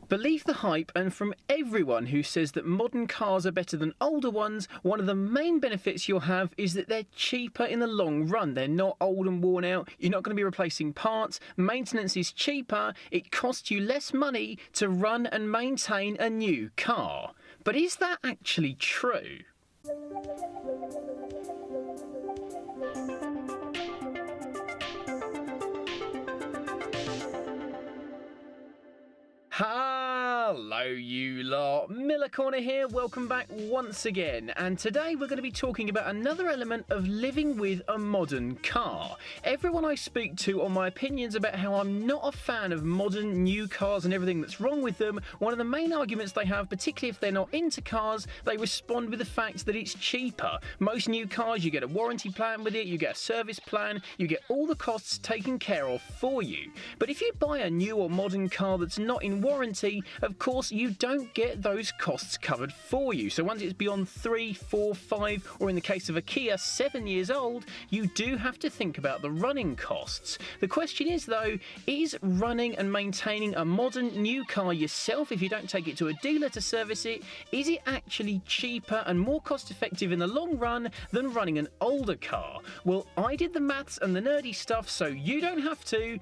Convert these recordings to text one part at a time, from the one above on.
Believe the hype, and from everyone who says that modern cars are better than older ones, one of the main benefits you'll have is that they're cheaper in the long run. They're not old and worn out, you're not going to be replacing parts, maintenance is cheaper, it costs you less money to run and maintain a new car. But is that actually true? Hello you lot, Miller Corner here, welcome back once again, and today we're going to be talking about another element of living with a modern car. Everyone I speak to on my opinions about how I'm not a fan of modern new cars and everything that's wrong with them, one of the main arguments they have, particularly if they're not into cars, they respond with the fact that it's cheaper. Most new cars, you get a warranty plan with it, you get a service plan, you get all the costs taken care of for you. But if you buy a new or modern car that's not in warranty, of course you don't get those costs covered for you. So once it's beyond 3, 4, 5, or in the case of a Kia, 7 years old, you do have to think about the running costs. The question is though, is running and maintaining a modern new car yourself, if you don't take it to a dealer to service it, is it actually cheaper and more cost effective in the long run than running an older car? Well, I did the maths and the nerdy stuff so you don't have to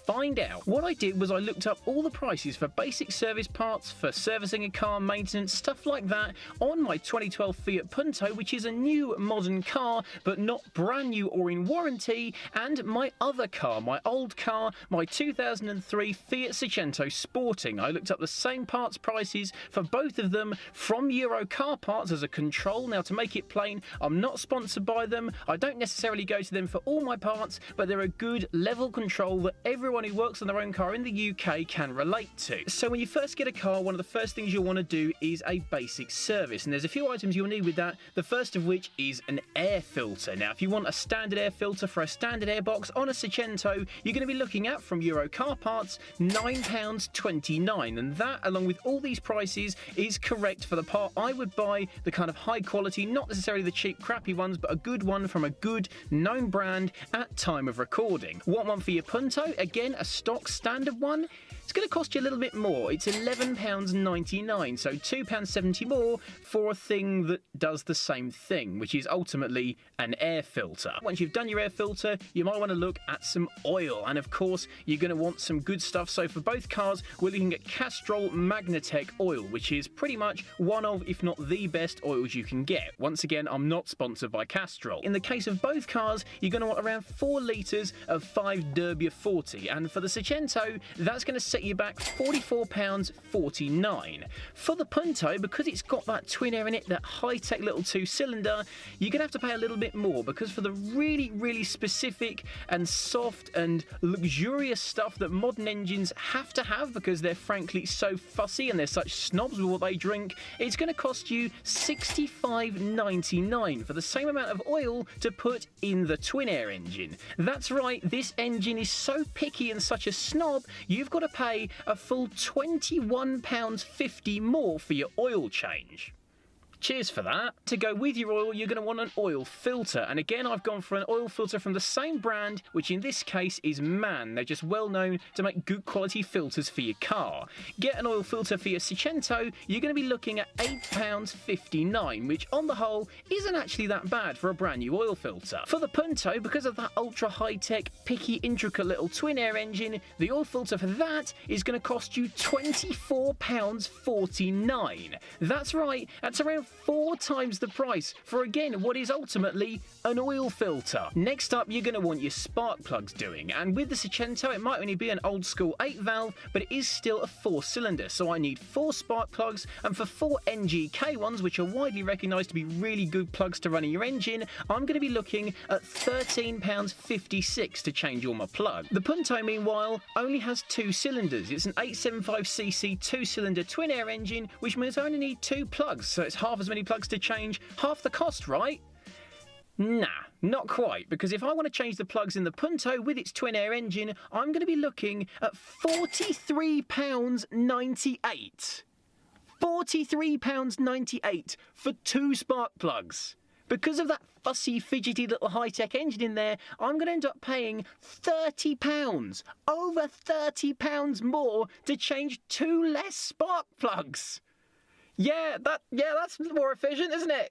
find out. What I did was I looked up all the prices for basic service parts, for servicing a car, maintenance, stuff like that, on my 2012 Fiat Punto, which is a new modern car, but not brand new or in warranty, and my other car, my old car, my 2003 Fiat Seicento Sporting. I looked up the same parts prices for both of them from Euro Car Parts as a control. Now, to make it plain, I'm not sponsored by them, I don't necessarily go to them for all my parts, but they're a good level control that everyone who works on their own car in the UK can relate to. So when you first get a car, one of the first things you'll want to do is a basic service, and there's a few items you'll need with that, the first of which is an air filter. Now, if you want a standard air filter for a standard airbox on a Seicento, you're going to be looking at, from Euro Car Parts, £9.29, and that, along with all these prices, is correct for the part I would buy, the kind of high quality, not necessarily the cheap crappy ones, but a good one from a good known brand at time of recording. Want one for your Punto? Again, a stock standard one. It's going to cost you a little bit more. It's £11.99, so £2.70 more for a thing that does the same thing, which is ultimately an air filter. Once you've done your air filter, you might want to look at some oil, and of course you're going to want some good stuff. So for both cars, we're looking at Castrol Magnatec oil, which is pretty much one of, if not the best oils you can get. Once again, I'm not sponsored by Castrol. In the case of both cars, you're going to want around 4 litres of 5 Derbia 40, and for the Seicento, that's going to set you back £44.49. For the Punto, because it's got that twin air in it, that high-tech little 2-cylinder, you're going to have to pay a little bit more, because for the really specific and soft and luxurious stuff that modern engines have to have, because they're frankly so fussy and they're such snobs with what they drink, it's going to cost you £65.99 for the same amount of oil to put in the twin air engine. That's right, this engine is so picky and such a snob, you've got to pay a full £21.50 more for your oil change. Cheers for that. To go with your oil, you're going to want an oil filter, and again I've gone for an oil filter from the same brand, which in this case is MAN. They're just well known to make good quality filters for your car. Get an oil filter for your Seicento, you're going to be looking at £8.59, which on the whole isn't actually that bad for a brand new oil filter. For the Punto, because of that ultra high-tech, picky, intricate little twin air engine, the oil filter for that is going to cost you £24.49. That's right, that's around 4 times the price for, again, what is ultimately an oil filter. Next up, you're going to want your spark plugs doing, and with the Seicento it might only be an old school 8 valve, but it is still a 4-cylinder, so I need 4 spark plugs, and for 4 NGK ones, which are widely recognised to be really good plugs to run in your engine, I'm going to be looking at £13.56 to change all my plug. The Punto, meanwhile, only has 2 cylinders. It's an 875cc 2-cylinder twin air engine, which means I only need 2 plugs, so it's half as many plugs to change, half the cost, right? Nah, not quite, because if I want to change the plugs in the Punto with its twin air engine, I'm going to be looking at £43.98. £43.98 for 2 spark plugs. Because of that fussy, fidgety little high-tech engine in there, I'm going to end up paying £30, over £30 more to change 2 less spark plugs. Yeah, that's more efficient, isn't it?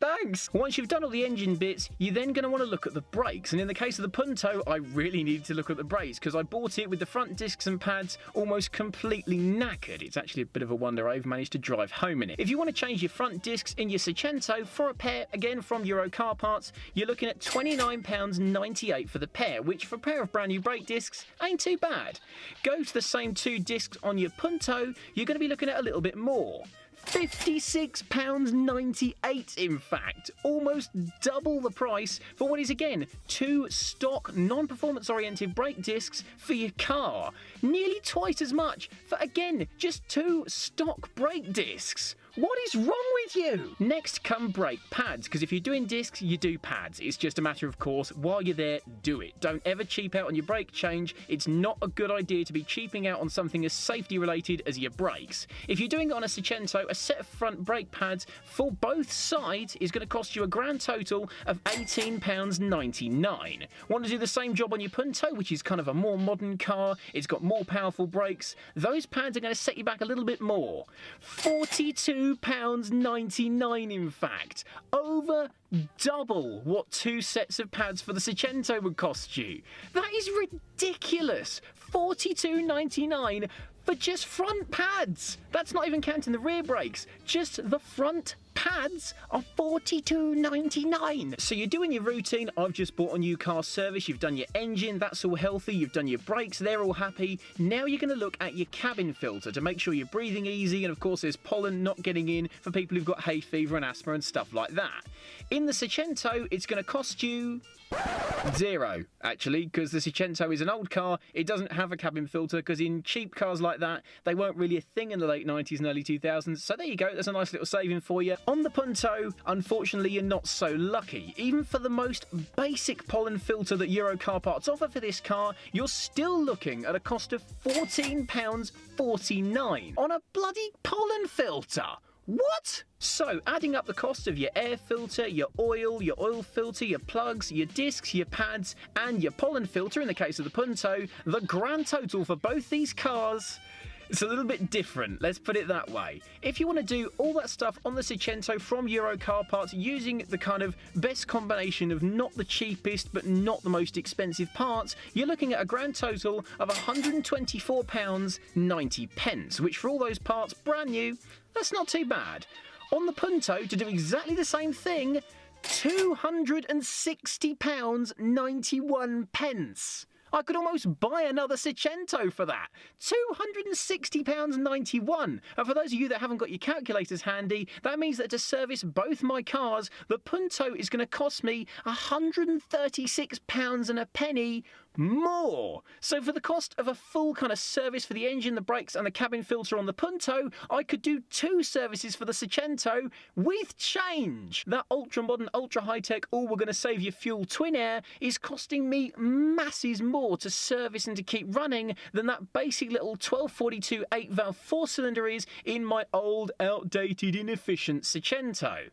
Thanks. Once you've done all the engine bits, you're then going to want to look at the brakes. And in the case of the Punto, I really needed to look at the brakes because I bought it with the front discs and pads almost completely knackered. It's actually a bit of a wonder I've managed to drive home in it. If you want to change your front discs in your Seicento for a pair, again from Euro Car Parts, you're looking at £29.98 for the pair, which for a pair of brand new brake discs ain't too bad. Go to the same 2 discs on your Punto, you're going to be looking at a little bit more. £56.98 in fact, almost double the price for what is again 2 stock non-performance oriented brake discs for your car. Nearly twice as much for again just 2 stock brake discs. What is wrong with you? Next come brake pads, because if you're doing discs, you do pads. It's just a matter of course, while you're there, do it. Don't ever cheap out on your brake change. It's not a good idea to be cheaping out on something as safety related as your brakes. If you're doing it on a Seicento, a set of front brake pads for both sides is going to cost you a grand total of £18.99. Want to do the same job on your Punto, which is kind of a more modern car, it's got more powerful brakes, those pads are going to set you back a little bit more. £42.99 in fact, over double what 2 sets of pads for the Seicento would cost you. That is ridiculous. £42.99 for just front pads. That's not even counting the rear brakes, just the front pads are £42.99. So you're doing your routine. I've just bought a new car service. You've done your engine, that's all healthy. You've done your brakes, they're all happy. Now you're going to look at your cabin filter to make sure you're breathing easy, and of course there's pollen not getting in for people who've got hay fever and asthma and stuff like that. In the Seicento, it's going to cost you £0, actually, because the Seicento is an old car. It doesn't have a cabin filter, because in cheap cars like that, they weren't really a thing in the late 90s and early 2000s. So there you go, that's a nice little saving for you. On the Punto, unfortunately, you're not so lucky. Even for the most basic pollen filter that Euro Car Parts offer for this car, you're still looking at a cost of £14.49 on a bloody pollen filter. What? So, adding up the cost of your air filter, your oil filter, your plugs, your discs, your pads, and your pollen filter in the case of the Punto, the grand total for both these cars, it's a little bit different, let's put it that way. If you want to do all that stuff on the Seicento from Euro Car Parts using the kind of best combination of not the cheapest but not the most expensive parts, you're looking at a grand total of £124.90, which for all those parts, brand new, that's not too bad. On the Punto, to do exactly the same thing, £260.91. I could almost buy another Seicento for that. £260.91. And for those of you that haven't got your calculators handy, that means that to service both my cars, the Punto is going to cost me £136 and a penny more. So for the cost of a full kind of service for the engine, the brakes and the cabin filter on the Punto, I could do 2 services for the Seicento with change. That ultra modern, ultra high tech, all we're going to save your fuel twin air is costing me masses more to service and to keep running than that basic little 1242 8 valve 4-cylinder is in my old, outdated, inefficient Seicento.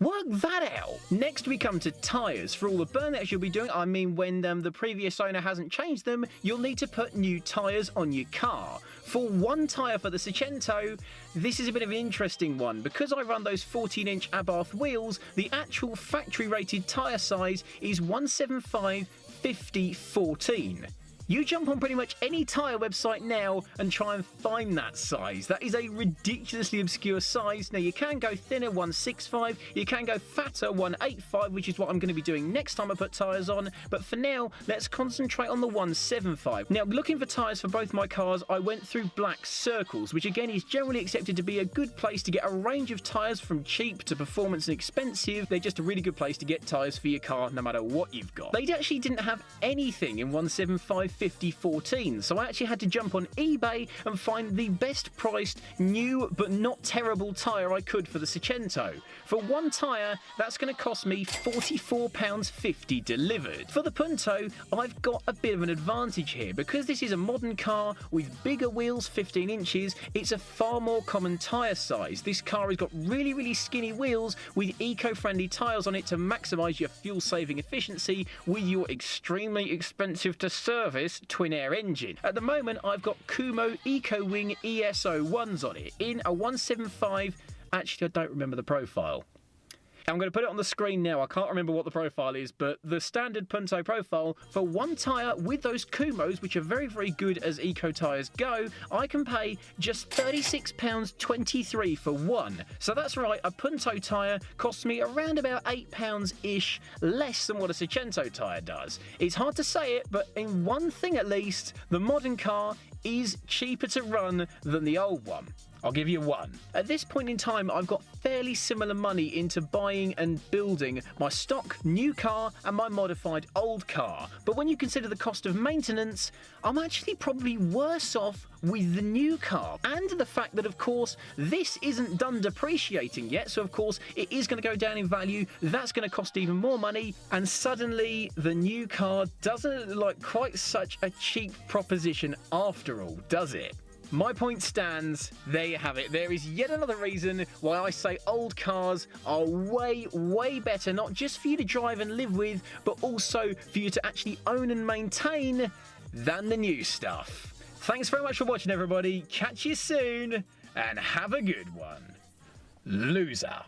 Work that out. Next we come to tyres. For all the burnouts you'll be doing, I mean when the previous owner hasn't changed them, you'll need to put new tyres on your car. For 1 tyre for the Seicento, this is a bit of an interesting one. Because I run those 14-inch Abarth wheels, the actual factory rated tyre size is 175/50/14. You jump on pretty much any tyre website now and try and find that size. That is a ridiculously obscure size. Now you can go thinner, 165, you can go fatter, 185, which is what I'm going to be doing next time I put tyres on, but for now, let's concentrate on the 175. Now, looking for tyres for both my cars, I went through Black Circles, which again is generally accepted to be a good place to get a range of tyres from cheap to performance and expensive. They're just a really good place to get tyres for your car no matter what you've got. They actually didn't have anything in 175/50 5014. So I actually had to jump on eBay and find the best priced new but not terrible tyre I could for the Seicento. For one tyre, that's going to cost me £44.50 delivered. For the Punto, I've got a bit of an advantage here. Because this is a modern car with bigger wheels, 15 inches, it's a far more common tyre size. This car has got really skinny wheels with eco-friendly tyres on it to maximise your fuel-saving efficiency with your extremely expensive to service twin-air engine. At the moment, I've got Kumo EcoWing ESO1s on it in a 175. Actually, I don't remember the profile. I'm going to put it on the screen now. I can't remember what the profile is, but the standard Punto profile, for one tyre with those Kumos, which are very good as eco tyres go, I can pay just £36.23 for one. So that's right, a Punto tyre costs me around about £8-ish less than what a Seicento tyre does. It's hard to say it, but in one thing at least, the modern car is cheaper to run than the old one. I'll give you one. At this point in time, I've got fairly similar money into buying and building my stock new car and my modified old car. But when you consider the cost of maintenance, I'm actually probably worse off with the new car. And the fact that, of course, this isn't done depreciating yet, so of course it is going to go down in value. That's going to cost even more money. And suddenly the new car doesn't look like quite such a cheap proposition after all, does it? My point stands. There you have it. There is yet another reason why I say old cars are way better, not just for you to drive and live with, but also for you to actually own and maintain than the new stuff. Thanks very much for watching, everybody. Catch you soon, and have a good one. Loser.